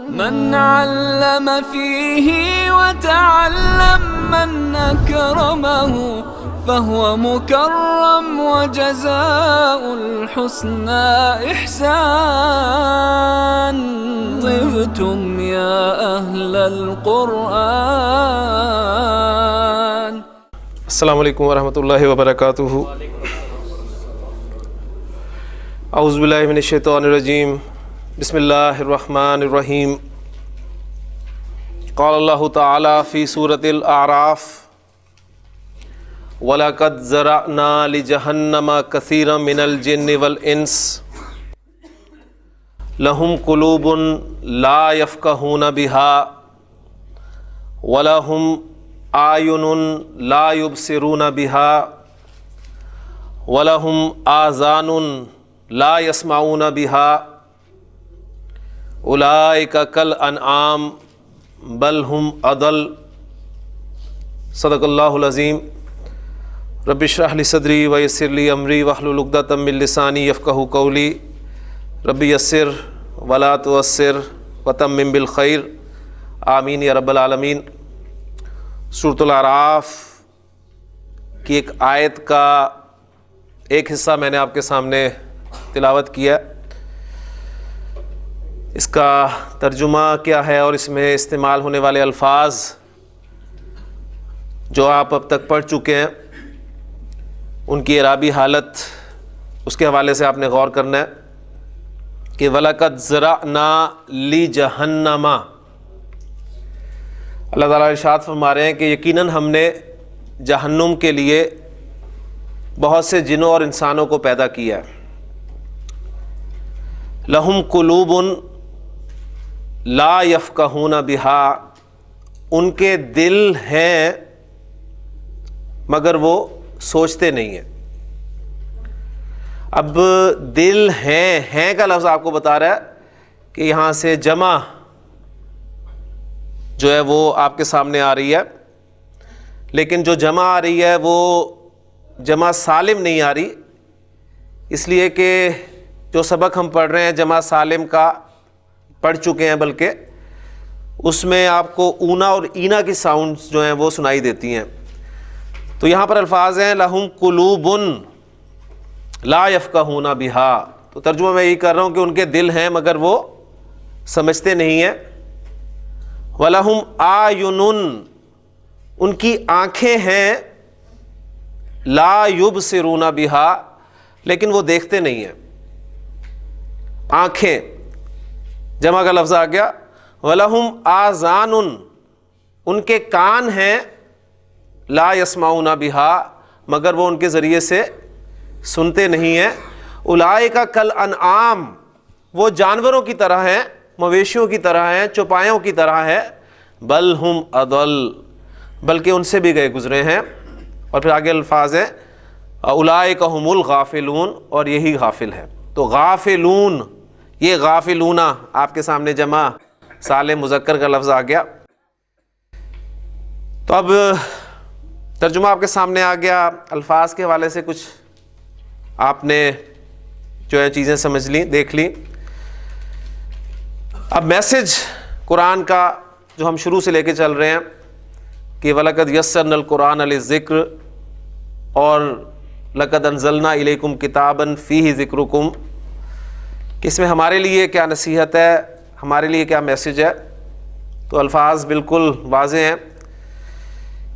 من علم فيه وتعلم من أكرمه فهو مكرم وجزاء الحسنى إحسان. طبتم يا أهل القرآن. السلام علیکم ورحمۃ اللہ وبرکاتہ. اعوذ باللہ من الشیطان الرجیم. بسم اللہ الرحمن الرحیم. قال اللہ تعالی فی سورۃ الاعراف وَلَقَدْ ذَرَأْنَا لِجَهَنَّمَ كَثِيرًا مِنَ الْجِنِّ وَالْإِنسِ لَهُمْ قُلُوبٌ لَا يَفْقَهُونَ بِهَا وَلَهُمْ أَعْيُنٌ لَا يُبْصِرُونَ بِهَا وَلَهُمْ آذَانٌ لَا يَسْمَعُونَ بِهَا أُولَئِكَ كَالْأَنْعَامِ بَلْ هُمْ أَضَلُّ. صدق اللہ العظیم. رب اشرح لی صدری ویسر لی امری واحلل عقدۃ من لسانی یفقہوا قولی. رب یسر ولا تعسر وتمم بالخیر. آمین یا رب العالمین. سورۃ الاعراف کی ایک آیت کا ایک حصہ میں نے آپ کے سامنے تلاوت کیا. اس کا ترجمہ کیا ہے اور اس میں استعمال ہونے والے الفاظ جو آپ اب تک پڑھ چکے ہیں ان کی اعرابی حالت اس کے حوالے سے آپ نے غور کرنا ہے کہ وَلَقَدْ ذَرَأْنَا لِجَهَنَّمَ. اللہ تعالیٰ ارشاد فرما رہے ہیں کہ یقیناً ہم نے جہنم کے لیے بہت سے جنوں اور انسانوں کو پیدا کیا ہے. لَهُمْ قُلُوبٌ لَا يَفْقَهُونَ بِهَا. ان کے دل ہیں مگر وہ سوچتے نہیں ہیں. اب دل ہیں کا لفظ آپ کو بتا رہا ہے کہ یہاں سے جمع جو ہے وہ آپ کے سامنے آ رہی ہے، لیکن جو جمع آ رہی ہے وہ جمع سالم نہیں آ رہی، اس لیے کہ جو سبق ہم پڑھ رہے ہیں جمع سالم کا پڑھ چکے ہیں، بلکہ اس میں آپ کو اونا اور اینا کی ساؤنڈز جو ہیں وہ سنائی دیتی ہیں. تو یہاں پر الفاظ ہیں لَهُمْ قُلُوبٌ لَا يَفْقَهُونَ بِهَا. تو ترجمہ میں یہی کر رہا ہوں کہ ان کے دل ہیں مگر وہ سمجھتے نہیں ہیں. وَلَهُمْ أَعْيُنٌ. ان کی آنکھیں ہیں لَا يُبْصِرُونَ بِهَا، لیکن وہ دیکھتے نہیں ہیں. آنکھیں جمع کا لفظ آ گیا. وَلَهُمْ آذَانٌ. ان کے کان ہیں لا یسمعون بہا، مگر وہ ان کے ذریعے سے سنتے نہیں ہیں. اولئک کالانعام. وہ جانوروں کی طرح ہیں، مویشیوں کی طرح ہیں، چوپایوں کی طرح ہیں. بل ہم اضل. بلکہ ان سے بھی گئے گزرے ہیں. اور پھر آگے الفاظ ہیں اولئک هم الغافلون، اور یہی غافل ہے. تو غافلون، یہ غافلون آپ کے سامنے جمع سالم مذکر کا لفظ آ گیا. تو اب ترجمہ آپ کے سامنے آ گیا. الفاظ کے حوالے سے کچھ آپ نے جو ہے چیزیں سمجھ لیں، دیکھ لیں. اب میسج قرآن کا جو ہم شروع سے لے کے چل رہے ہیں کہ وَلَقَدْ يَسَّرْنَا الْقُرْآنَ لِلذِّكْرِ اور لَقَدْ أَنزَلْنَا إِلَيْكُمْ كِتَابًا فِيهِ ذِكْرُكُمْ، کہ اس میں ہمارے لیے کیا نصیحت ہے، ہمارے لیے کیا میسج ہے. تو الفاظ بالکل واضح ہیں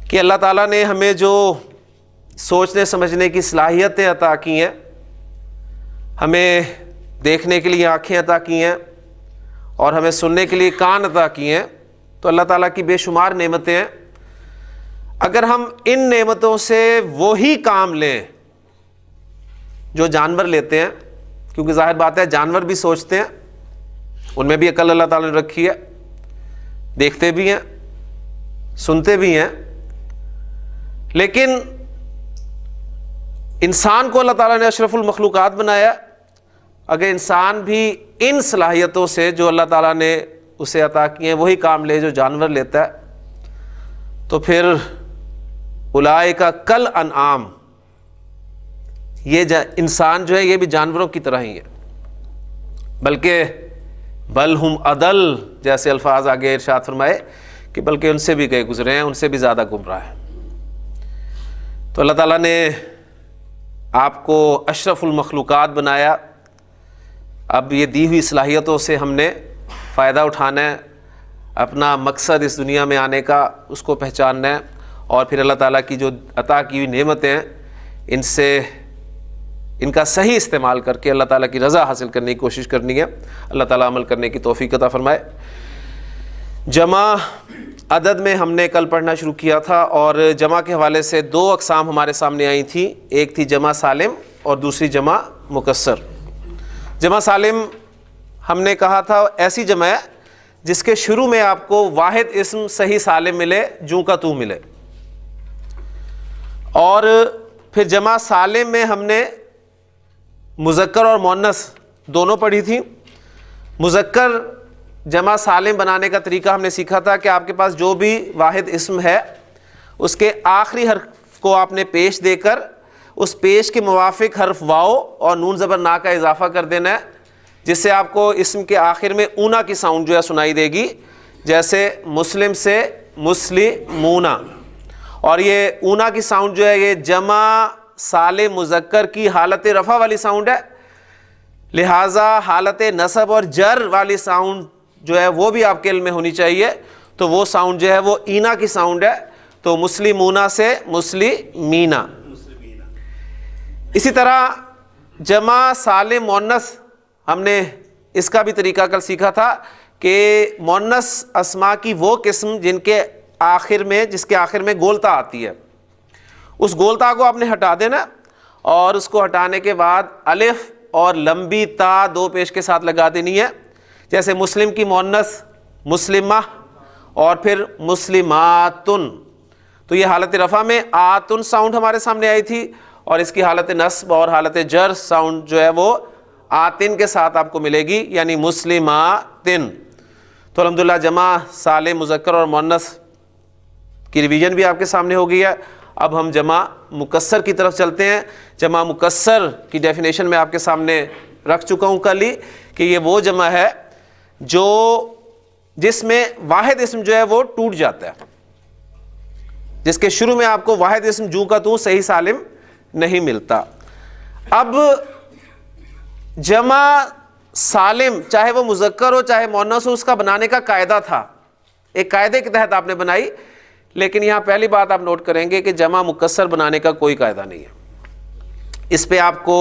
کہ اللہ تعالیٰ نے ہمیں جو سوچنے سمجھنے کی صلاحیتیں عطا کی ہیں، ہمیں دیکھنے کے لیے آنکھیں عطا کی ہیں اور ہمیں سننے کے لیے کان عطا کیے ہیں. تو اللہ تعالیٰ کی بے شمار نعمتیں ہیں. اگر ہم ان نعمتوں سے وہی کام لیں جو جانور لیتے ہیں، کیونکہ ظاہر بات ہے جانور بھی سوچتے ہیں، ان میں بھی عقل اللہ تعالیٰ نے رکھی ہے، دیکھتے بھی ہیں، سنتے بھی ہیں. لیکن انسان کو اللہ تعالیٰ نے اشرف المخلوقات بنایا. اگر انسان بھی ان صلاحیتوں سے جو اللہ تعالیٰ نے اسے عطا کی ہیں وہی کام لے جو جانور لیتا ہے، تو پھر اولئک کالانعام، یہ انسان جو ہے یہ بھی جانوروں کی طرح ہی ہے، بلکہ بل ہم اضل جیسے الفاظ آگے ارشاد فرمائے کہ بلکہ ان سے بھی گئے گزرے ہیں، ان سے بھی زیادہ گمراہ ہیں۔ تو اللہ تعالیٰ نے آپ کو اشرف المخلوقات بنایا، اب یہ دی ہوئی صلاحیتوں سے ہم نے فائدہ اٹھانا ہے، اپنا مقصد اس دنیا میں آنے کا اس کو پہچاننا ہے، اور پھر اللہ تعالیٰ کی جو عطا کی ہوئی نعمتیں ہیں ان کا صحیح استعمال کر کے اللہ تعالیٰ کی رضا حاصل کرنے کی کوشش کرنی ہے۔ اللہ تعالیٰ عمل کرنے کی توفیق عطا فرمائے۔ جمع عدد میں ہم نے کل پڑھنا شروع کیا تھا، اور جمع کے حوالے سے 2 اقسام ہمارے سامنے آئی تھیں، ایک تھی جمع سالم اور دوسری جمع مکسر۔ جمع سالم ہم نے کہا تھا ایسی جمع ہے جس کے شروع میں آپ کو واحد اسم صحیح سالم ملے، جوں کا تو ملے، اور پھر جمع سالم میں ہم نے مذکر اور مؤنث دونوں پڑھی تھی۔ مذکر جمع سالم بنانے کا طریقہ ہم نے سیکھا تھا کہ آپ کے پاس جو بھی واحد اسم ہے اس کے آخری حرف کو آپ نے پیش دے کر اس پیش کے موافق حرف واو اور نون زبر نا کا اضافہ کر دینا ہے، جس سے آپ کو اسم کے آخر میں اونا کی ساؤنڈ جو ہے سنائی دے گی، جیسے مسلم سے مسلمونا، اور یہ اونا کی ساؤنڈ جو ہے یہ جمع سالم مذکر کی حالت رفع والی ساؤنڈ ہے، لہٰذا حالت نصب اور جر والی ساؤنڈ جو ہے وہ بھی آپ کے علم میں ہونی چاہیے، تو وہ ساؤنڈ جو ہے وہ اینا کی ساؤنڈ ہے، تو مسلمونا سے مسلمینا۔ اسی طرح جمع سالم مؤنث ہم نے اس کا بھی طریقہ کل سیکھا تھا کہ مؤنث اسماء کی وہ قسم جس کے آخر میں گولتا آتی ہے، اس گولتا کو آپ نے ہٹا دینا، اور اس کو ہٹانے کے بعد الف اور لمبی تا 2 پیش کے ساتھ لگا دینی ہے، جیسے مسلم کی مؤنث مسلمہ اور پھر مسلماتن، تو یہ حالت رفع میں آتن ساؤنڈ ہمارے سامنے آئی تھی، اور اس کی حالت نصب اور حالت جر ساؤنڈ جو ہے وہ آتن کے ساتھ آپ کو ملے گی، یعنی مسلماتن۔ تو الحمدللہ جمع سالم مذکر اور مؤنث کی ریویژن بھی آپ کے سامنے ہو گئی ہے۔ اب ہم جمع مکسر کی طرف چلتے ہیں۔ جمع مکسر کی ڈیفینیشن میں آپ کے سامنے رکھ چکا ہوں کل ہی کہ یہ وہ جمع ہے جس میں واحد اسم جو ہے وہ ٹوٹ جاتا ہے، جس کے شروع میں آپ کو واحد اسم جو کا تو صحیح سالم نہیں ملتا۔ اب جمع سالم چاہے وہ مذکر ہو چاہے مؤنث ہو، اس کا بنانے کا قاعدہ تھا، ایک قاعدے کے تحت آپ نے بنائی، لیکن یہاں پہلی بات آپ نوٹ کریں گے کہ جمع مکسر بنانے کا کوئی قاعدہ نہیں ہے۔ اس پہ آپ کو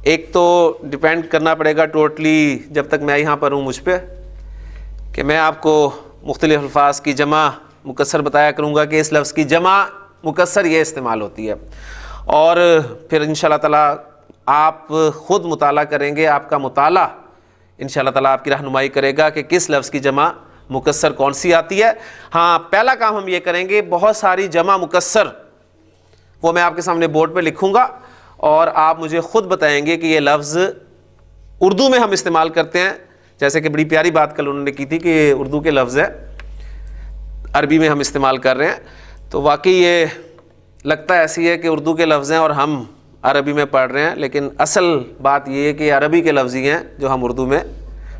ایک تو ڈیپینڈ کرنا پڑے گا ٹوٹلی، جب تک میں یہاں پر ہوں مجھ پہ، کہ میں آپ کو مختلف الفاظ کی جمع مکسر بتایا کروں گا کہ اس لفظ کی جمع مکسر یہ استعمال ہوتی ہے، اور پھر انشاءاللہ تعالیٰ آپ خود مطالعہ کریں گے، آپ کا مطالعہ انشاءاللہ تعالیٰ آپ کی رہنمائی کرے گا کہ کس لفظ کی جمع مکسر کون سی آتی ہے۔ ہاں، پہلا کام ہم یہ کریں گے، بہت ساری جمع مکسر وہ میں آپ کے سامنے بورڈ پہ لکھوں گا، اور آپ مجھے خود بتائیں گے کہ یہ لفظ اردو میں ہم استعمال کرتے ہیں، جیسے کہ بڑی پیاری بات کل انہوں نے کی تھی کہ یہ اردو کے لفظ ہے، عربی میں ہم استعمال کر رہے ہیں، تو واقعی یہ لگتا ایسی ہے کہ اردو کے لفظ ہیں اور ہم عربی میں پڑھ رہے ہیں، لیکن اصل بات یہ ہے کہ یہ عربی کے لفظ ہی ہیں جو ہم اردو میں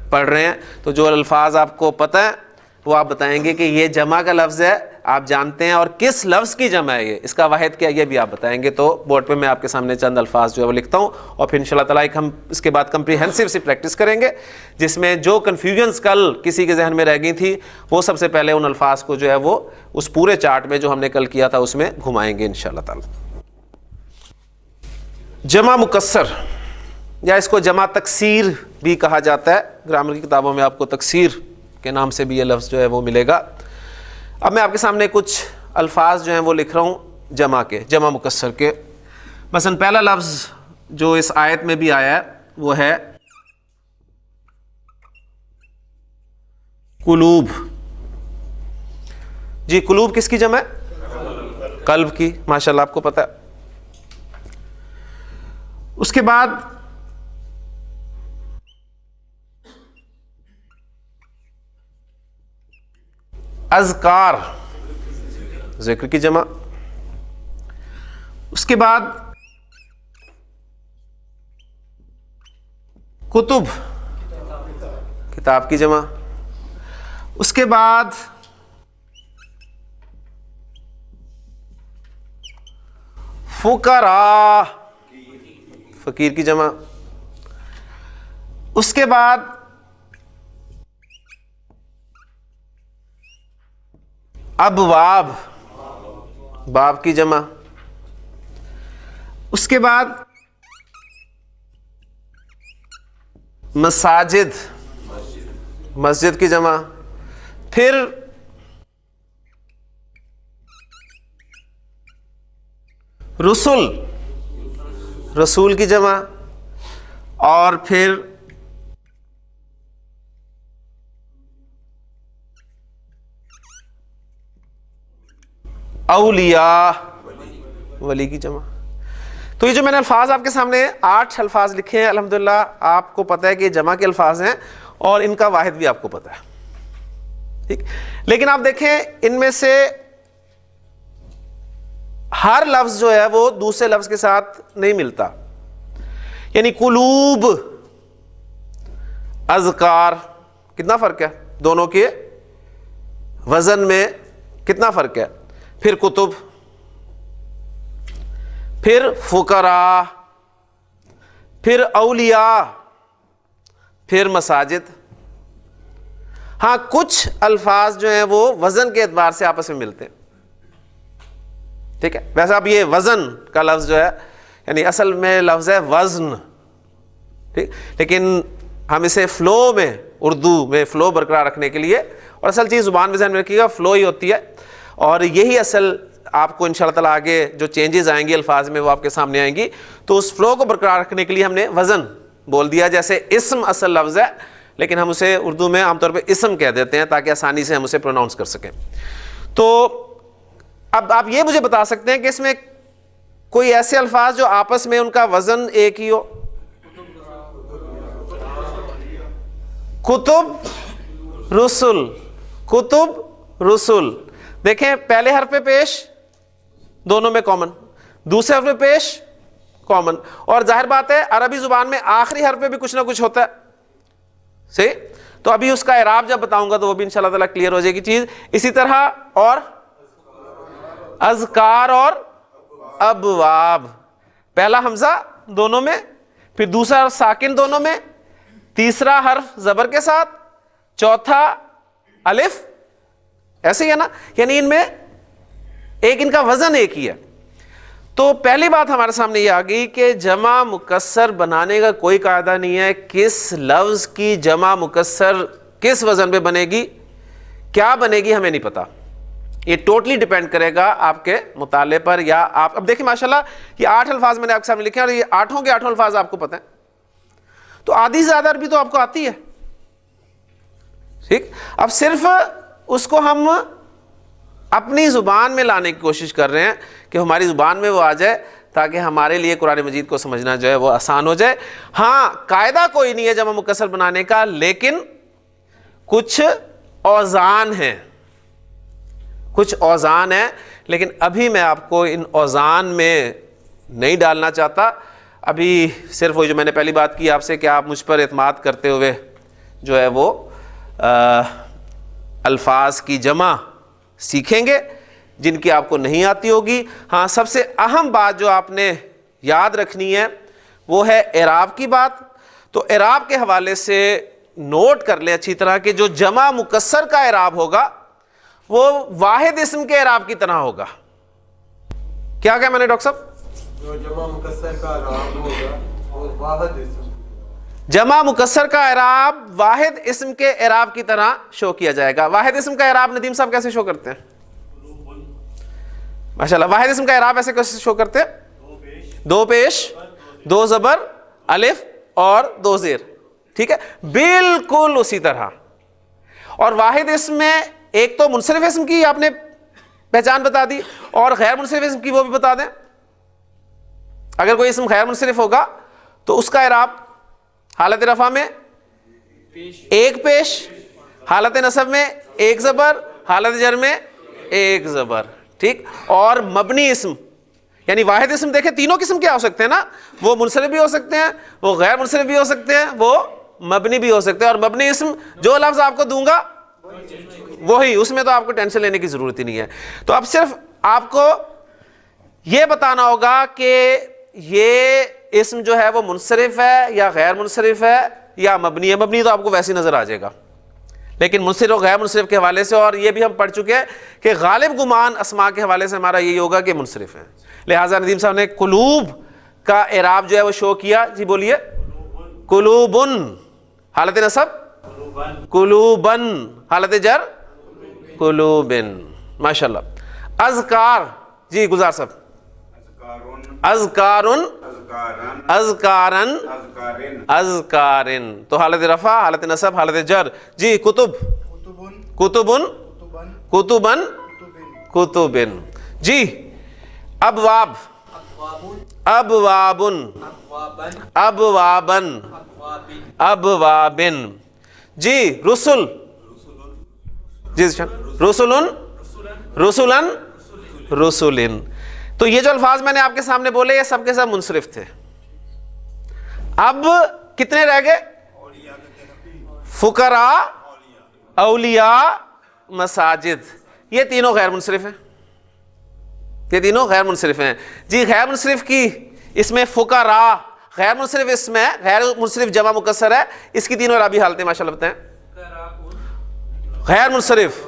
پڑھ رہے ہیں۔ تو جو الفاظ آپ کو پتہ ہیں وہ آپ بتائیں گے کہ یہ جمع کا لفظ ہے، آپ جانتے ہیں، اور کس لفظ کی جمع ہے، اس کا واحد کیا یہ بھی آپ بتائیں گے۔ تو بورڈ پہ میں آپ کے سامنے چند الفاظ جو ہے وہ لکھتا ہوں، اور پھر انشاءاللہ تعالیٰ ہم اس کے بعد کمپریہنسو سی پریکٹس کریں گے، جس میں جو کنفیوژنس کل کسی کے ذہن میں رہ گئی تھی وہ سب سے پہلے ان الفاظ کو جو ہے وہ اس پورے چارٹ میں جو ہم نے کل کیا تھا اس میں گھمائیں گے انشاءاللہ تعالیٰ۔ جمع مکسر، یا اس کو جمع تکسیر بھی کہا جاتا ہے، گرامر کی کتابوں میں آپ کو تکسیر کے نام سے بھی یہ لفظ جو ہے وہ ملے گا۔ اب میں آپ کے سامنے کچھ الفاظ جو ہیں وہ لکھ رہا ہوں جمع کے، جمع مکسر کے۔ مثلا پہلا لفظ جو اس آیت میں بھی آیا ہے وہ ہے قلوب۔ جی، قلوب کس کی جمع ہے؟ قلب کی، ماشاءاللہ آپ کو پتہ ہے۔ اس کے بعد اذکار، ذکر کی جمع۔ اس کے بعد کتب، کتاب کی جمع. اس کے بعد فقراء, فقیر کی جمع. اس کے بعد ابواب, باب کی جمع. اس کے بعد مساجد, مسجد کی جمع. پھر رسل, رسول کی جمع. اور پھر اولیاء, ولی کی جمع. تو یہ جو میں نے الفاظ آپ کے سامنے 8 الفاظ لکھے ہیں, الحمدللہ آپ کو پتہ ہے کہ یہ جمع کے الفاظ ہیں اور ان کا واحد بھی آپ کو پتہ ہے, ٹھیک. لیکن آپ دیکھیں ان میں سے ہر لفظ جو ہے وہ دوسرے لفظ کے ساتھ نہیں ملتا. یعنی قلوب, اذکار, کتنا فرق ہے دونوں کے وزن میں, کتنا فرق ہے. پھر کتب, پھر فقراء, پھر اولیاء, پھر مساجد. ہاں کچھ الفاظ جو ہیں وہ وزن کے اعتبار سے آپس میں ملتے ہیں, ٹھیک ہے. ویسے اب یہ وزن کا لفظ جو ہے یعنی اصل میں لفظ ہے وزن, ٹھیک, لیکن ہم اسے فلو میں, اردو میں فلو برقرار رکھنے کے لیے, اور اصل چیز زبان میں ذہن میں رکھیے گا فلو ہی ہوتی ہے, اور یہی اصل آپ کو انشاءاللہ تعالیٰ آگے جو چینجز آئیں گی الفاظ میں وہ آپ کے سامنے آئیں گی. تو اس فلو کو برقرار رکھنے کے لیے ہم نے وزن بول دیا. جیسے اسم اصل لفظ ہے لیکن ہم اسے اردو میں عام طور پہ اسم کہہ دیتے ہیں تاکہ آسانی سے ہم اسے پروناؤنس کر سکیں. تو اب آپ یہ مجھے بتا سکتے ہیں کہ اس میں کوئی ایسے الفاظ جو آپس میں ان کا وزن ایک ہی ہو. کتب, رسل, کتب, رسل. دیکھیں پہلے حرف پہ پیش دونوں میں کامن, دوسرے حرف پہ پیش کامن, اور ظاہر بات ہے عربی زبان میں آخری حرف پہ بھی کچھ نہ کچھ ہوتا ہے, صحیح. تو ابھی اس کا اعراب جب بتاؤں گا تو وہ بھی انشاءاللہ تعالیٰ کلیئر ہو جائے گی چیز. اسی طرح اور اذکار اور ابواب, پہلا حمزہ دونوں میں, پھر دوسرا ساکن دونوں میں, تیسرا حرف زبر کے ساتھ, چوتھا الف, ایسے ہی ہے نا. یعنی ان میں ایک ان کا وزن ایک ہی ہے. تو پہلی بات ہمارے سامنے یہ آ گئی کہ جمع مکسر بنانے کا کوئی قاعدہ نہیں ہے. کس لفظ کی جمع مکسر کس وزن پہ بنے گی, کیا بنے گی, ہمیں نہیں پتا. یہ ٹوٹلی ڈیپینڈ کرے گا آپ کے مطالعے پر. یا آپ اب دیکھیں ماشاءاللہ یہ 8 الفاظ میں نے آپ کے سامنے لکھے ہیں اور یہ 8 کے 8 الفاظ آپ کو پتہ ہیں. تو آدھی زیادہ عربی تو آپ کو آتی ہے, ٹھیک. اب صرف اس کو ہم اپنی زبان میں لانے کی کوشش کر رہے ہیں کہ ہماری زبان میں وہ آ جائے تاکہ ہمارے لیے قرآن مجید کو سمجھنا جو ہے وہ آسان ہو جائے. ہاں قاعدہ کوئی نہیں ہے جمع مکسر بنانے کا, لیکن کچھ اوزان ہیں, کچھ اوزان ہیں. لیکن ابھی میں آپ کو ان اوزان میں نہیں ڈالنا چاہتا. ابھی صرف وہ جو میں نے پہلی بات کی آپ سے کہ آپ مجھ پر اعتماد کرتے ہوئے جو ہے وہ الفاظ کی جمع سیکھیں گے جن کی آپ کو نہیں آتی ہوگی. ہاں سب سے اہم بات جو آپ نے یاد رکھنی ہے وہ ہے اعراب کی بات. تو اعراب کے حوالے سے نوٹ کر لیں اچھی طرح کہ جو جمع مکسر کا اعراب ہوگا وہ واحد اسم کے اعراب کی طرح ہوگا. کیا کہا میں نے ڈاکٹر صاحب؟ جو جمع مکسر کا اعراب ہوگا وہ واحد اسم, جمع مکسر کا اعراب واحد اسم کے اعراب کی طرح شو کیا جائے گا. واحد اسم کا اعراب ندیم صاحب کیسے شو کرتے ہیں؟ ماشاءاللہ واحد اسم کا اعراب ایسے کیسے شو کرتے ہیں؟ 2 پیش, 2 زبر, الف اور 2 زیر, ٹھیک ہے, بالکل اسی طرح. اور واحد اسم میں ایک تو منصرف اسم کی آپ نے پہچان بتا دی اور غیر منصرف اسم کی وہ بھی بتا دیں. اگر کوئی اسم غیر منصرف ہوگا تو اس کا اعراب حالت رفع میں 1 پیش, حالت نصب میں 1 زبر, حالت جر میں 1 زبر, ٹھیک. اور مبنی اسم یعنی واحد اسم دیکھیں تینوں قسم کیا ہو سکتے ہیں نا, وہ منصرف بھی ہو سکتے ہیں, وہ غیر منصرف بھی ہو سکتے ہیں, وہ مبنی بھی ہو سکتے ہیں, اور مبنی اسم جو لفظ آپ کو دوں گا وہی, اس میں تو آپ کو ٹینشن لینے کی ضرورت ہی نہیں ہے. تو اب صرف آپ کو یہ بتانا ہوگا کہ یہ اسم جو ہے وہ منصرف ہے یا غیر منصرف ہے یا مبنی ہے. مبنی تو آپ کو ویسے نظر آ جائے گا, لیکن منصرف اور غیر منصرف کے حوالے سے, اور یہ بھی ہم پڑھ چکے ہیں کہ غالب گمان اسماء کے حوالے سے ہمارا یہی ہوگا کہ منصرف ہیں. لہٰذا ندیم صاحب نے قلوب کا اعراب جو ہے وہ شو کیا. جی بولیے. قلوبن حالت نصب, قلوبن حالت جر, قلوبن. ماشاءاللہ. اذکار, جی گزار صاحب. اذکارن, اذکارن, اذکارن. تو حالت رفع, حالت نصب, حالت جر. جی کتب, کتبن, کتبن, کتبن. جی ابواب, ابوابن, ابوابن, ابوابن. جی رسل, جی رسلن, رسلن, رسلن. تو یہ جو الفاظ میں نے آپ کے سامنے بولے یہ سب کے سب منصرف تھے. اب کتنے رہ گئے؟ فقراء, اولیاء, مساجد. یہ تینوں غیر منصرف ہیں, یہ تینوں غیر منصرف ہیں. جی غیر منصرف کی اس میں فقراء غیر منصرف اسم ہے, غیر منصرف جمع مکسر ہے, اس کی تینوں اعرابی حالتیں ماشاءاللہ بتائیں. غیر منصرف,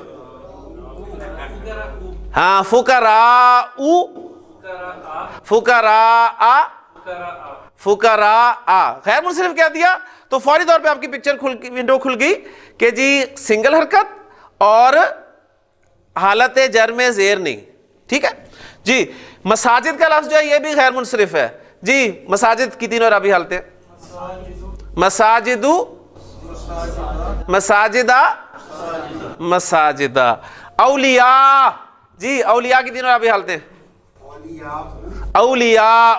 ہاں فقراء, فقراء, فقراء. غیر منصرف کیا دیا تو فوری طور پہ آپ کی پکچر ونڈو کھل گئی کہ جی سنگل حرکت اور حالت جر میں زیر نہیں. ٹھیک ہے جی. مساجد کا لفظ جو ہے یہ بھی غیر منصرف ہے. جی مساجد کی تینوں اعرابی حالتیں, مساجد, مساجدہ, مساجدہ. اولیاء, جی اولیاء کی تینوں اعرابی حالتیں, اولیاء,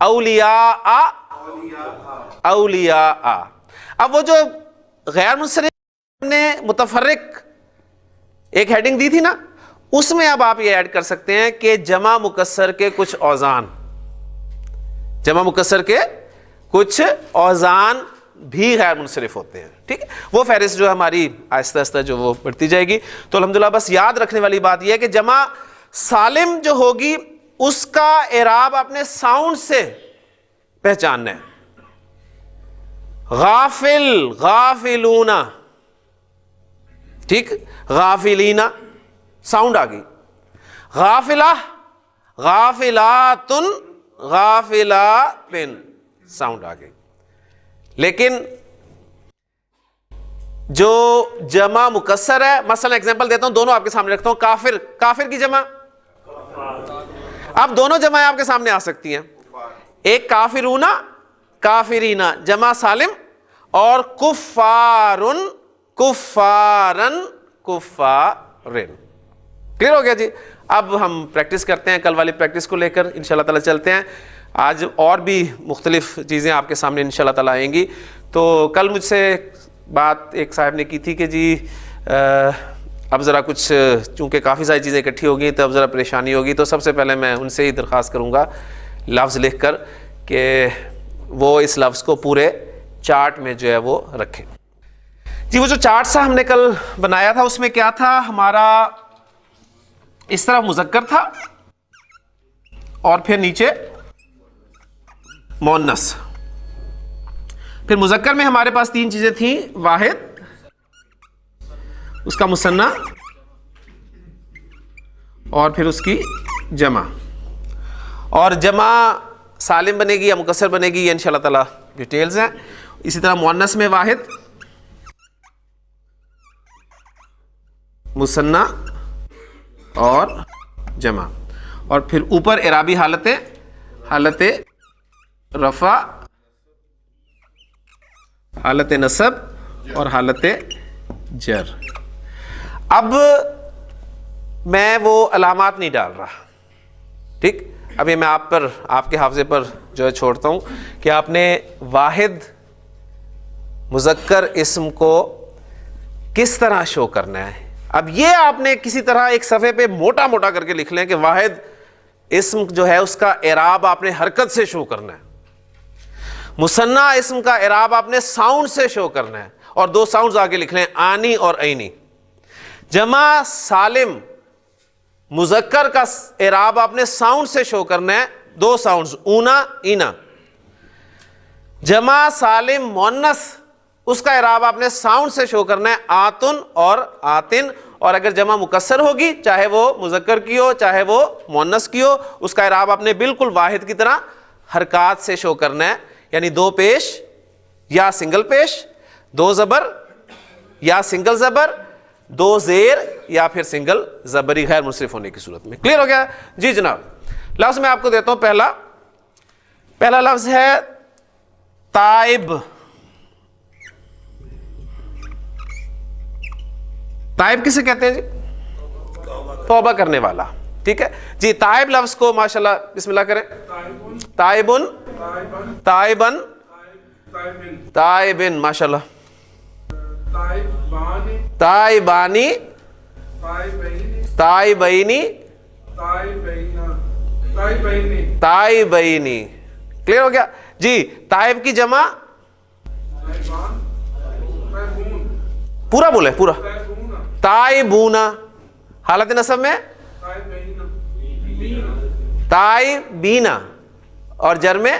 اولیاء, اولیاء. اب وہ جو غیر منصرف نے متفرق ایک ہیڈنگ دی تھی نا, اس میں اب آپ یہ ایڈ کر سکتے ہیں کہ جمع مکسر کے کچھ اوزان, جمع مکسر کے کچھ اوزان بھی غیر منصرف ہوتے ہیں. ٹھیک ہے, وہ فہرست جو ہماری آہستہ آہستہ جو وہ بڑھتی جائے گی. تو الحمدللہ بس یاد رکھنے والی بات یہ ہے کہ جمع سالم جو ہوگی اس کا اعراب اپنے ساؤنڈ سے پہچاننا ہے. غافل, غافلون, ٹھیک, غافلینا ساؤنڈ آ گئی. غافلہ, غافلاتن, غافلاتن ساؤنڈ آ گئی. لیکن جو جمع مکسر ہے, مثلا ایگزامپل دیتا ہوں, دونوں آپ کے سامنے رکھتا ہوں. کافر, کافر کی جمع, اب دونوں جمعیں آپ کے سامنے آ سکتی ہیں. ایک کافرونا, کافرینا جمع سالم, اور کفارن, کفارن, کفارن. کلیئر ہو گیا جی. اب ہم پریکٹس کرتے ہیں, کل والی پریکٹس کو لے کر انشاءاللہ تعالی چلتے ہیں. آج اور بھی مختلف چیزیں آپ کے سامنے انشاءاللہ تعالی آئیں گی. تو کل مجھ سے بات ایک صاحب نے کی تھی کہ جی اب ذرا کچھ چونکہ کافی ساری چیزیں اکٹھی ہو گئی تو اب ذرا پریشانی ہوگی. تو سب سے پہلے میں ان سے ہی درخواست کروں گا لفظ لکھ کر کہ وہ اس لفظ کو پورے چارٹ میں جو ہے وہ رکھیں. جی وہ جو چارٹ سا ہم نے کل بنایا تھا اس میں کیا تھا, ہمارا اس طرف مذکر تھا اور پھر نیچے مؤنث. پھر مذکر میں ہمارے پاس تین چیزیں تھیں, واحد, اس کا مثنی اور پھر اس کی جمع. اور جمع سالم بنے گی یا مکسر بنے گی یہ انشاءاللہ تعالی ڈیٹیلز ہیں. اسی طرح مؤنث میں واحد, مثنی اور جمع. اور پھر اوپر اعرابی حالتیں, حالت رفع, حالت نصب اور حالت جر. اب میں وہ علامات نہیں ڈال رہا, ٹھیک. اب یہ میں آپ پر, آپ کے حافظے پر جو ہے چھوڑتا ہوں کہ آپ نے واحد مذکر اسم کو کس طرح شو کرنا ہے. اب یہ آپ نے کسی طرح ایک صفحے پہ موٹا موٹا کر کے لکھ لیں کہ واحد اسم جو ہے اس کا اعراب آپ نے حرکت سے شو کرنا ہے. مثنی اسم کا اعراب آپ نے ساؤنڈ سے شو کرنا ہے، اور دو ساؤنڈز آگے لکھ لیں، آنی اور عینی۔ جمع سالم مذکر کا اعراب آپ نے ساؤنڈ سے شو کرنا ہے، دو ساؤنڈز، اونا اینا۔ جمع سالم مؤنث اس کا اعراب آپ نے ساؤنڈ سے شو کرنا ہے، آتن اور آتن۔ اور اگر جمع مکسر ہوگی، چاہے وہ مذکر کی ہو چاہے وہ مؤنث کی ہو، اس کا اعراب آپ نے بالکل واحد کی طرح حرکات سے شو کرنا ہے، یعنی دو پیش یا سنگل پیش، دو زبر یا سنگل زبر، دو زیر یا پھر سنگل زبری غیر منصرف ہونے کی صورت میں۔ کلیئر ہو گیا؟ جی جناب، لفظ میں آپ کو دیتا ہوں۔ پہلا لفظ ہے تائب۔ تائب کسے کہتے ہیں جی؟ توبہ کرنے والا، ٹھیک ہے جی۔ تائب لفظ کو ماشاءاللہ بسم اللہ کریں۔ تائبن، تائبن، تائبن، ماشاءاللہ۔ تائبانی، تائبینی، تائبینی۔ کلیئر ہو گیا جی؟ تائب کی جمع پورا بولے، پورا۔ تائبونا، حالت نصب میں تائبینا، اور جر میں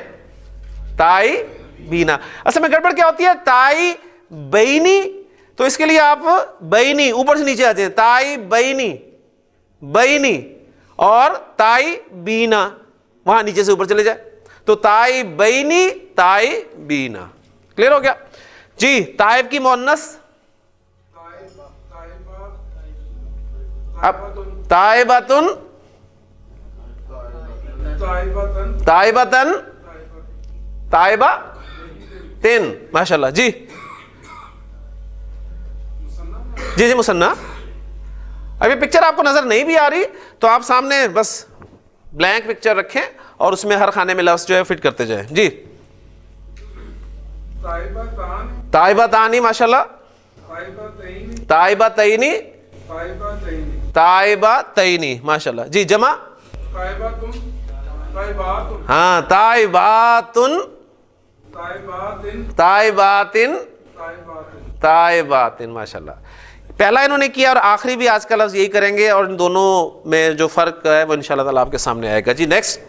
تائبینا۔ اصل میں گڑبڑ کیا ہوتی ہے؟ تائی بینی، تو اس کے لیے آپ بینی اوپر سے نیچے آتے ہیں، تائی بینی، بینی، اور تائی بینا وہاں نیچے سے اوپر چلے جائے، تو تائی بینی، تائی بینا۔ کلیئر ہو گیا جی؟ تائب کی مؤنث اب تائبتن، تائبتن، تائبہ تن، ماشاءاللہ جی۔ جی جی مثنی۔ ابھی پکچر آپ کو نظر نہیں بھی آ رہی تو آپ سامنے بس بلینک پکچر رکھیں اور اس میں ہر خانے میں لفظ جو ہے فٹ کرتے جائیں جی۔ تائبتانی، ماشاءاللہ۔ تائبتینی، تائبتینی، ماشاءاللہ جی۔ جمع ہاں، تائباتن، تائباتن، تائباتن، ماشاءاللہ۔ پہلا انہوں نے کیا اور آخری بھی آج کا لفظ یہی کریں گے، اور ان دونوں میں جو فرق ہے وہ انشاءاللہ تعالیٰ آپ کے سامنے آئے گا جی۔ نیکسٹ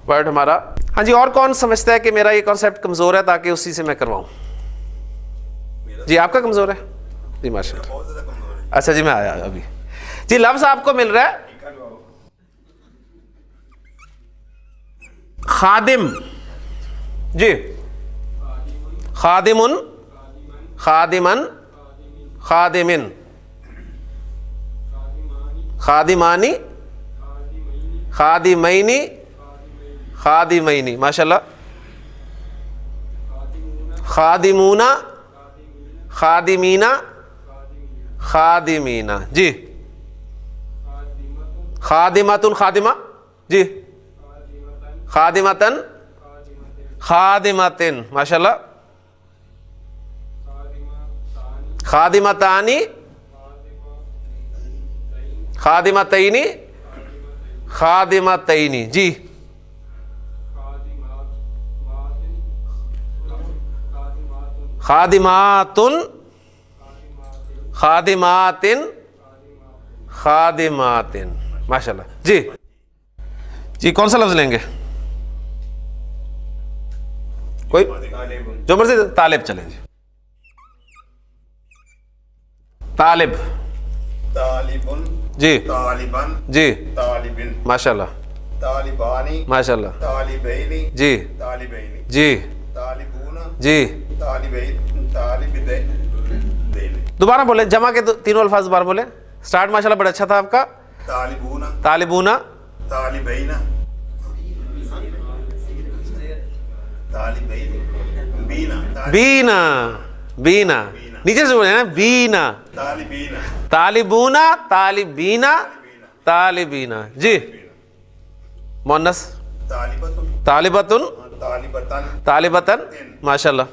ورڈ ہمارا، ہاں جی، اور کون سمجھتا ہے کہ میرا یہ کانسیپٹ کمزور ہے تاکہ اسی سے میں کرواؤں؟ جی آپ کا کمزور ہے جی، ماشاءاللہ۔ اچھا جی، میں آیا ابھی جی۔ لفظ آپ کو مل رہا ہے خادم جی۔ خادمن، خادمن، خادمن، خادمانی، خادمینی، خادمینی، ماشاءاللہ۔ خادمونا، خادمینا، خادمینا جی۔ خادمتن، خادمہ جی۔ خادمتن، خادمتن، ماشاءاللہ۔ خادمتانی، خادمتینی، خادمتینی جی۔ خادماتن، خادماتن، خادماتن، ماشاءاللہ جی۔ جی کون سا لفظ لیں گے؟ کوئی جو مرضی، طالب چلیں جی۔ طالب، طالبن جی، طالبن جی، طالبن، ماشاءاللہ، طالبانی، ماشاءاللہ، طالبینی، جی، طالبینی، جی، طالبون، جی۔ طالبین، طالبدین۔ دوبارہ بولیں، جمع کے تینوں الفاظ دوبارہ بولیں۔ سٹارٹ ماشاءاللہ بڑا اچھا تھا آپ کا۔ طالبون، طالبونا، طالبین، طالبین، بینا، بینا، بینا، نیچے سے بولیں نا، بینا، طالبین، طالبونا، طالبینا، طالبینا جی۔ مؤنث طالبتن، طالبتن، طالبتن، طالبتن، ماشاءاللہ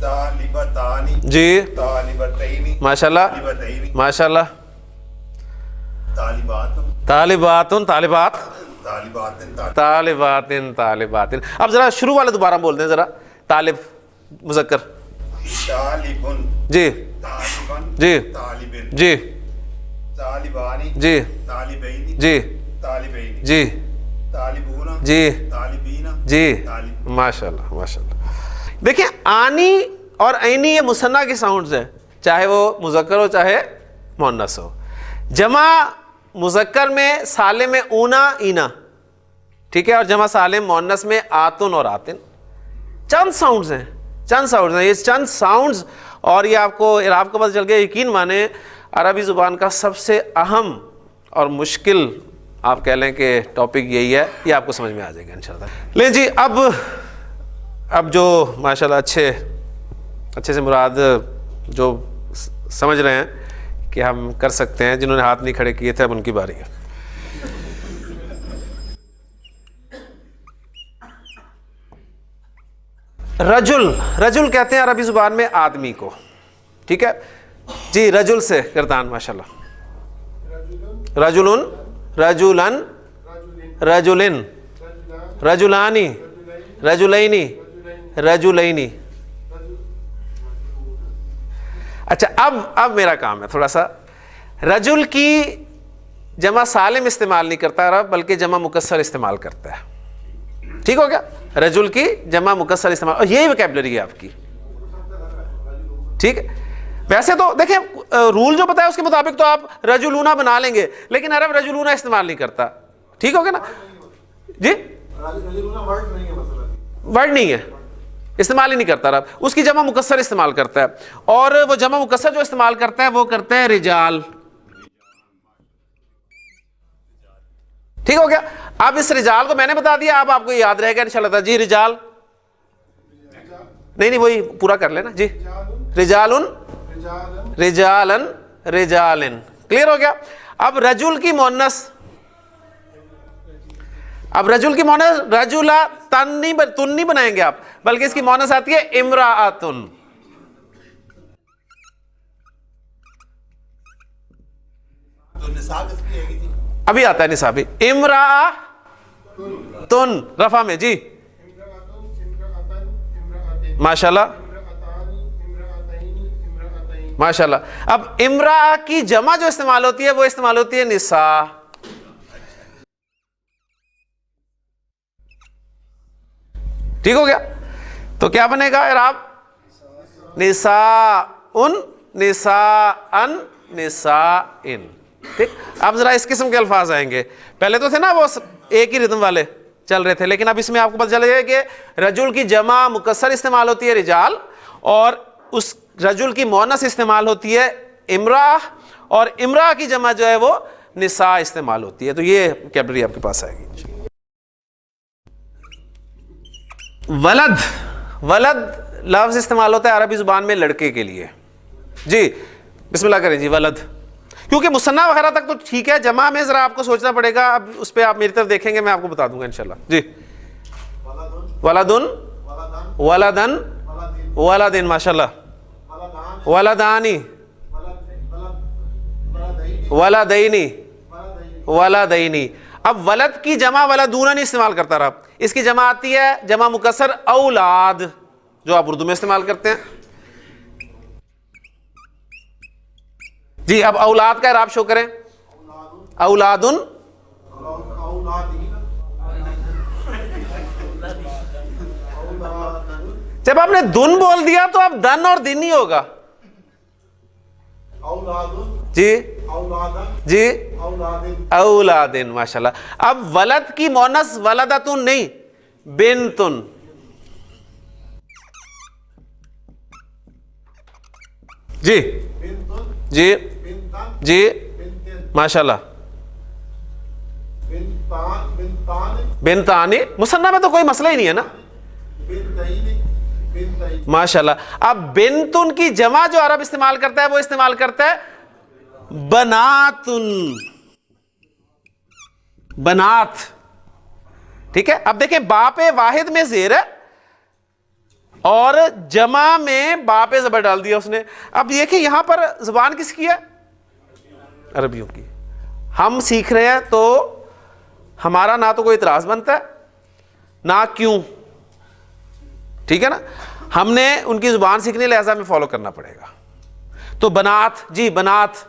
طالبتانی، جی، طالبتینی، ماشاءاللہ، طالبتینی، ماشاءاللہ۔ طالباتن، طالباتن، طالبات، طالباتن طالباتن. اب ذرا شروع والا دوبارہ بول دیں ذرا. طالب مذکر. طالبن جی طالبن جی طالبن جی طالبانی جی طالبین جی طالبین جی طالبون جی طالبین جی. طالب. ماشاء اللہ ماشاء اللہ. دیکھیں آنی اور عینی یہ مثنیٰ کی ساؤنڈز ہیں, چاہے وہ مذکر ہو چاہے مؤنث ہو. جمع مذکر میں سالم میں اونا اینا, ٹھیک ہے, اور جمع سالم مؤنث میں آتن اور آتن. چند ساؤنڈز ہیں, چند ساؤنڈز ہیں, یہ چند ساؤنڈز. اور یہ آپ کو اعراب کا پتہ چل گیا. یقین مانیں عربی زبان کا سب سے اہم اور مشکل آپ کہہ لیں کہ ٹاپک یہی ہے, یہ آپ کو سمجھ میں آ جائے گا انشاءاللہ. لیں جی, اب جو ماشاءاللہ اچھے سے مراد جو سمجھ رہے ہیں کہ ہم کر سکتے ہیں, جنہوں نے ہاتھ نہیں کھڑے کیے تھے اب ان کی باری ہے. رجل کہتے ہیں عربی زبان میں آدمی کو, ٹھیک ہے جی. رجل سے کردان ماشاءاللہ. رجلن رجلن رجلن رجلانی رجلینی رجلینی. اچھا اب میرا کام ہے تھوڑا سا. رجل کی جمع سالم استعمال نہیں کرتا عرب, بلکہ جمع مکسر استعمال کرتا ہے. ٹھیک ہو گیا, رجل کی جمع مکسر استعمال, اور یہی ویکیبلری ہے آپ کی. ٹھیک ہے, ویسے تو دیکھیں رول جو پتا ہے اس کے مطابق تو آپ رجلونا بنا لیں گے, لیکن عرب رجلونا استعمال نہیں کرتا. ٹھیک ہو گیا نا جی, ورڈ نہیں ہے, استعمال ہی نہیں کرتا عرب. اس کی جمع مکسر استعمال کرتا ہے, اور وہ جمع مکسر جو استعمال کرتا ہے وہ کرتا ہے رجال. ٹھیک ہو گیا. اب اس رجال کو میں نے بتا دیا, اب آپ کو یاد رہے گا انشاءاللہ. جی رجال نہیں وہی پورا کر لینا جی. رجالن رجالن رجالن. کلیئر ہو گیا. اب رجل کی مؤنث, اب رجل کی مؤنث رجلا تن نہیں بنائیں گے آپ, بلکہ اس کی مؤنث آتی ہے امرأتن. تو نصاب اس کی ہے کہ ابھی آتا ہے نصابی. امرأ تن رفع میں جی ماشاءاللہ ماشاءاللہ. اب امرأ کی جمع جو استعمال ہوتی ہے وہ استعمال ہوتی ہے نساء. ٹھیک ہو گیا. تو کیا بنے گا اعراب؟ نساء نساء نساء. ٹھیک. اب ذرا اس قسم کے الفاظ آئیں گے. پہلے تو تھے نا وہ ایک ہی ردم والے چل رہے تھے, لیکن اب اس میں آپ کو پتہ چلے گا کہ رجل کی جمع مکسر استعمال ہوتی ہے رجال, اور اس رجل کی مؤنث استعمال ہوتی ہے امرأہ, اور امرأہ کی جمع جو ہے وہ نساء استعمال ہوتی ہے. تو یہ کیٹیگری آپ کے پاس آئے گی. ولد لفظ استعمال ہوتا ہے عربی زبان میں لڑکے کے لیے. جی بسم اللہ کریں جی. ولد کیونکہ مثنیٰ وغیرہ تک تو ٹھیک ہے, جمع میں ذرا آپ کو سوچنا پڑے گا. اب اس پہ آپ میری طرف دیکھیں گے, میں آپ کو بتا دوں گا انشاءاللہ. جی ولدن ولدن ولدن ماشاءاللہ. ولدانی ولدینی ولدینی. اب ولد کی جمع ولدون نہیں استعمال کرتا رہا, اس کی جمع آتی ہے جمع مکسر اولاد, جو آپ اردو میں استعمال کرتے ہیں. جی اب اولاد کا اعراب شو کریں. اولادن جب آپ نے دن بول دیا تو اب دن اور دن ہی ہوگا. جی جی اولادن ماشاءاللہ. اب ولد کی مؤنث ولدتن نہیں, بنتن. جی جی جی ماشاءاللہ. بنتانی مثنیٰ میں تو کوئی مسئلہ ہی نہیں ہے نا ماشاءاللہ. اب بنتن کی جمع جو عرب استعمال کرتا ہے وہ استعمال کرتا ہے بناتن, بنات. ٹھیک ہے. اب دیکھیں باپ واحد میں زیر ہے اور جمع میں باپ زبر ڈال دیا اس نے. اب دیکھیں یہاں پر زبان کس کی ہے؟ عربیوں کی. ہم سیکھ رہے ہیں تو ہمارا نہ تو کوئی اعتراض بنتا ہے نہ کیوں. ٹھیک ہے نا, ہم نے ان کی زبان سیکھنی, لہذا ہمیں فالو کرنا پڑے گا. تو بنات, جی بنات,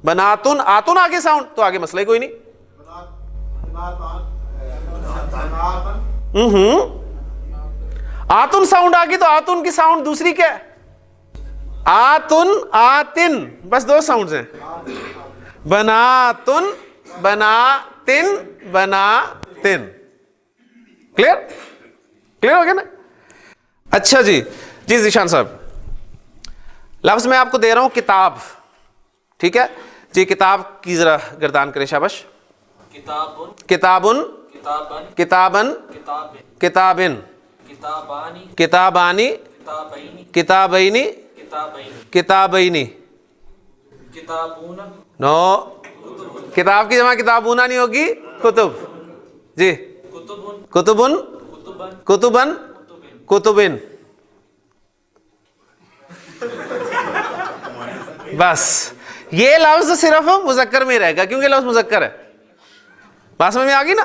بناتن, آتن آگے ساؤنڈ تو آگے مسئلہ ہی کوئی نہیں. آتن ساؤنڈ آگی تو آتن کی ساؤنڈ دوسری کیا ہے؟ آتن, آتن, بس دو ساؤنڈز ہیں. بناتن, بناتن, بناتن. کلیئر, کلیئر ہو گیا نا. اچھا جی, جی ذیشان صاحب, لفظ میں آپ کو دے رہا ہوں کتاب. ٹھیک ہے جی, کتاب کی ذرا گردان کریں, شابش. کتابن, کتابن, کتابن, کتابن, کتابن, کتابن, کتابانی, کتابانی, کتابینی, کتابینی, کتابینی, کتابینی. کتابون, نو, کتاب کی جمع کتابونہ نہیں ہوگی, کتب. جی کتبن, کتبن, کتبن, کتبن, کتبن. بس یہ لفظ صرف مذکر میں رہے گا کیونکہ لفظ مذکر ہے. بات سمجھ میں آ گئی نا.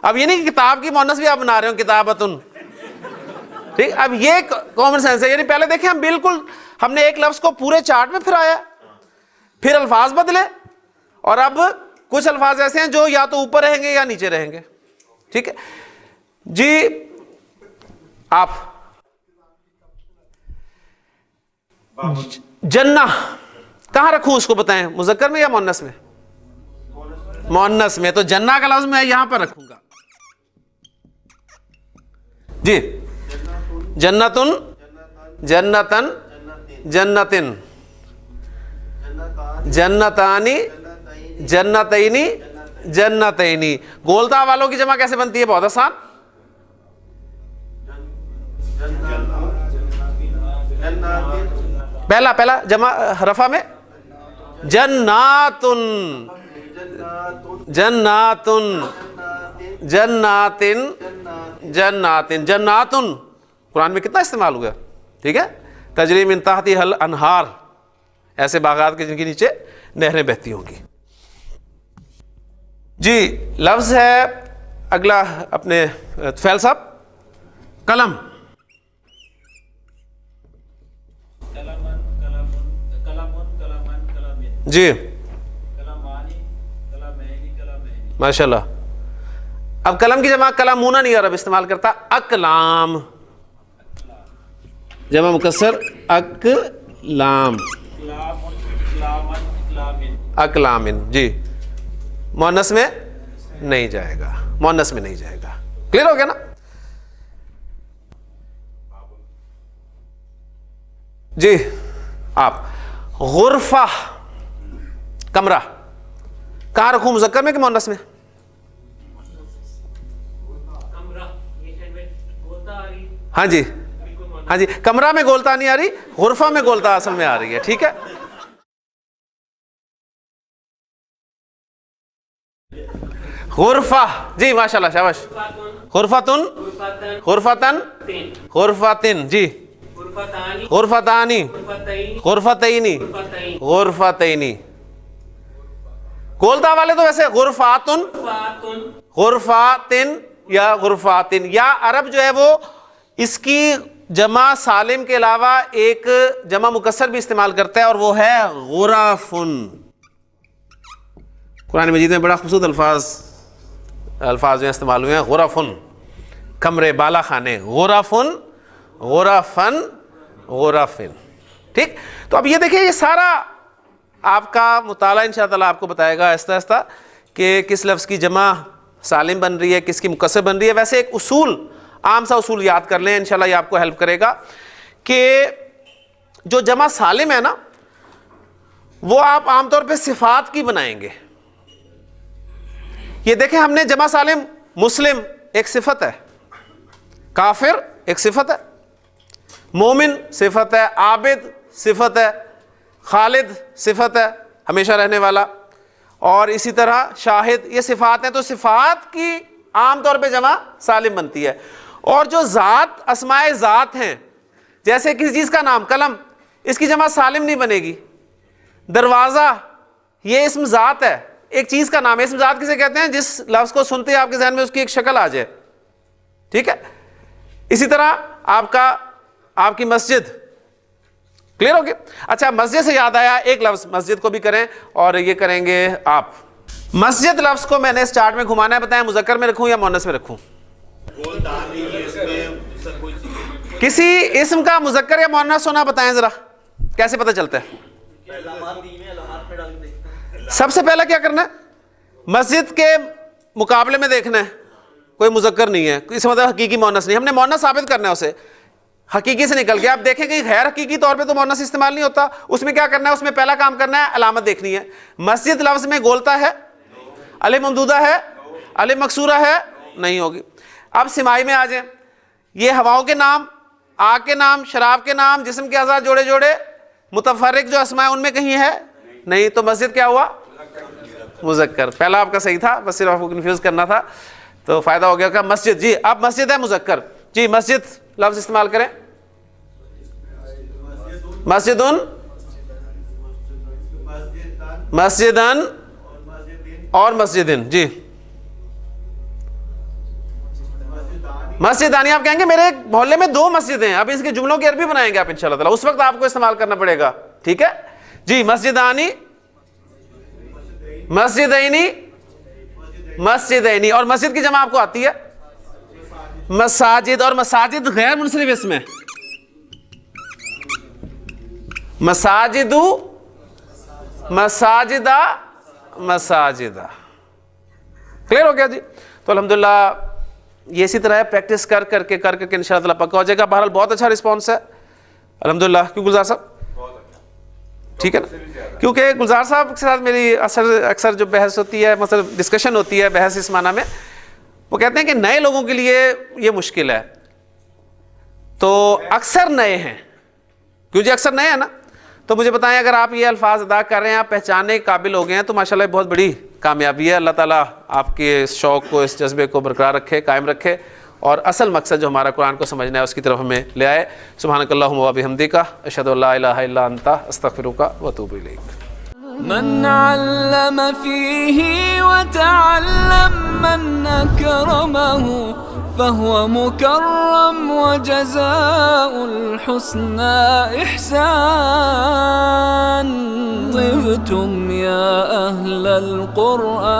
اب یہ نہیں کہ کتاب کی مؤنث بھی آپ بنا رہے ہو کتابتن. ٹھیک, اب یہ کامن سینس ہے. یعنی پہلے دیکھیں ہم بالکل, ہم نے ایک لفظ کو پورے چارٹ میں پھرایا, پھر الفاظ بدلے, اور اب کچھ الفاظ ایسے ہیں جو یا تو اوپر رہیں گے یا نیچے رہیں گے. ٹھیک ہے جی. آپ جنہ کہاں رکھوں اس کو بتائیں, مذکر میں یا مؤنث میں؟ مؤنث میں. تو جنہ کا لفظ میں یہاں پر رکھوں گا. جی جنتن, جنتن, جنتن, جنتانی, جنتینی, جنتینی. گولتا والوں کی جمع کیسے بنتی ہے؟ بہت آسان. پہلا جمع رفع میں جناتن, جناتن, جناتن, جناتن. جناتن قرآن میں کتنا استعمال ہوا. ٹھیک ہے, تجری من تحتہا الانہار, ایسے باغات کے جن کے نیچے نہریں بہتی ہوں گی. جی لفظ ہے اگلا اپنے فیل صاحب, قلم. جی ماشاء اللہ. اب قلم کی جمع قلمونہ نہیں عرب استعمال کرتا, اقلام. جمع مکسر اقلام, اقلامن. جی مؤنث میں نہیں جائے گا, مؤنث میں نہیں جائے گا. کلیئر ہو گیا نا. جی آپ غرفہ, کمرہ, کہاں رکھوں, مذکر میں کہ مؤنث میں؟ ہاں جی, ہاں جی, کمرہ میں گولتا نہیں آ رہی, غرفہ میں گولتا اصل میں آ رہی ہے. ٹھیک ہے. غرفہ, جی ماشاءاللہ, شاباش. غرفتن, غرفتن, غرفتن. جی غرفتانی, غرفتینی, غرفتینی. گولتا والے تو ویسے غرفاتن, غرفاتن یا غرفاتن. یا عرب جو ہے وہ اس کی جمع سالم کے علاوہ ایک جمع مکسر بھی استعمال کرتا ہے, اور وہ ہے غرفن. قرآن مجید میں بڑا خوبصورت الفاظ جو استعمال ہوئے ہیں. غرفن کمرے, بالا خانے. غرفن, غرفن, غرفن. ٹھیک. تو اب یہ دیکھیں, یہ سارا آپ کا مطالعہ انشاءاللہ آپ کو بتائے گا آہستہ آہستہ کہ کس لفظ کی جمع سالم بن رہی ہے, کس کی مکسر بن رہی ہے. ویسے ایک اصول, عام سا اصول یاد کر لیں, انشاءاللہ یہ آپ کو ہیلپ کرے گا کہ جو جمع سالم ہے نا وہ آپ عام طور پہ صفات کی بنائیں گے. یہ دیکھیں ہم نے جمع سالم, مسلم ایک صفت ہے, کافر ایک صفت ہے, مومن صفت ہے, عابد صفت ہے, خالد صفت ہے ہمیشہ رہنے والا, اور اسی طرح شاہد. یہ صفات ہیں. تو صفات کی عام طور پہ جمع سالم بنتی ہے. اور جو ذات, اسماء ذات ہیں, جیسے کسی چیز کا نام قلم, اس کی جمع سالم نہیں بنے گی. دروازہ, یہ اسم ذات ہے, ایک چیز کا نام ہے، اسم ذات کسے کہتے ہیں؟ جس لفظ کو سنتے ہی آپ کے ذہن میں اس کی ایک شکل آ جائے، ٹھیک ہے. اسی طرح آپ کی مسجد، کلیئر ہو گیا. اچھا مسجد سے یاد آیا، ایک لفظ مسجد کو بھی کریں اور یہ کریں گے آپ. مسجد لفظ کو میں نے اس چارٹ میں گھمانا ہے، بتائیں مذکر میں رکھوں یا مؤنث میں رکھوں؟ کسی اسم کا مذکر یا مؤنث ہونا بتائیں ذرا، کیسے پتہ چلتا ہے؟ سب سے پہلا کیا کرنا ہے؟ مسجد کے مقابلے میں دیکھنا ہے کوئی مذکر نہیں ہے، اس مطلب حقیقی مؤنث نہیں. ہم نے مؤنث ثابت کرنا ہے اسے، حقیقی سے نکل گیا. آپ دیکھیں کہ غیر حقیقی طور پہ تو مؤنث استعمال نہیں ہوتا. اس میں کیا کرنا ہے؟ اس میں پہلا کام کرنا ہے علامت دیکھنی ہے. مسجد لفظ میں گولتا ہے، الف ممدودہ ہے، الف مکسورہ ہے، نہیں ہوگی. اب سمائی میں آ جائیں، یہ ہواؤں کے نام، آگ کے نام، شراب کے نام، جسم کے اعضاء جوڑے جوڑے متفرق جو اسماء ان میں کہیں ہے نہیں، تو مسجد کیا ہوا؟ مذکر. پہلا آپ کا صحیح تھا، بس صرف آپ کو کنفیوز کرنا تھا تو فائدہ ہو گیا کہ مسجد. جی اب مسجد ہے مذکر، جی مسجد لفظ استعمال کریں. مسجدن، مسجدن اور مسجدن. جی مسجدانی آپ کہیں گے میرے محلے میں 2 مسجدیں ہیں، اب اس کے جملوں کی عربی بنائیں گے آپ انشاءاللہ تعالی، اس وقت آپ کو استعمال کرنا پڑے گا، ٹھیک ہے. جی مسجدانی، مسجدینی، مسجدینی. اور مسجد کی جمع آپ کو آتی ہے مساجد، اور مساجد غیر منصرف اسم ہے. مساجدو، مساجدہ، مساجدہ. کلیئر ہو گیا جی. تو الحمدللہ یہ اسی طرح ہے، پریکٹس کر کر کے انشاءاللہ تعالی پکا ہو جائے گا. بہرحال بہت اچھا رسپانس ہے الحمدللہ. کیوں گلزار صاحب؟ ٹھیک ہے نا. کیونکہ گلزار صاحب کے ساتھ میری اکثر جو بحث ہوتی ہے، مطلب ڈسکشن ہوتی ہے، بحث اس معنی میں، وہ کہتے ہیں کہ نئے لوگوں کے لیے یہ مشکل ہے. تو اکثر نئے ہیں، کیوں جی اکثر نئے ہیں نا. تو مجھے بتائیں اگر آپ یہ الفاظ ادا کر رہے ہیں، آپ پہچاننے کے قابل ہو گئے ہیں، تو ماشاءاللہ بہت بڑی کامیابی ہے. اللہ تعالیٰ آپ کے اس شوق کو، اس جذبے کو برقرار رکھے، قائم رکھے، اور اصل مقصد جو ہمارا قرآن کو سمجھنا ہے اس کی طرف ہمیں لے آئے. سبحانک اللہم و بحمدک، اشہد ان لا الہ الا انت، استغفرک و اتوب الیک. من علم فيه وتعلم من أكرمه فهو مكرم وجزاء الحسنى إحسان. طبتم يا أهل القرآن.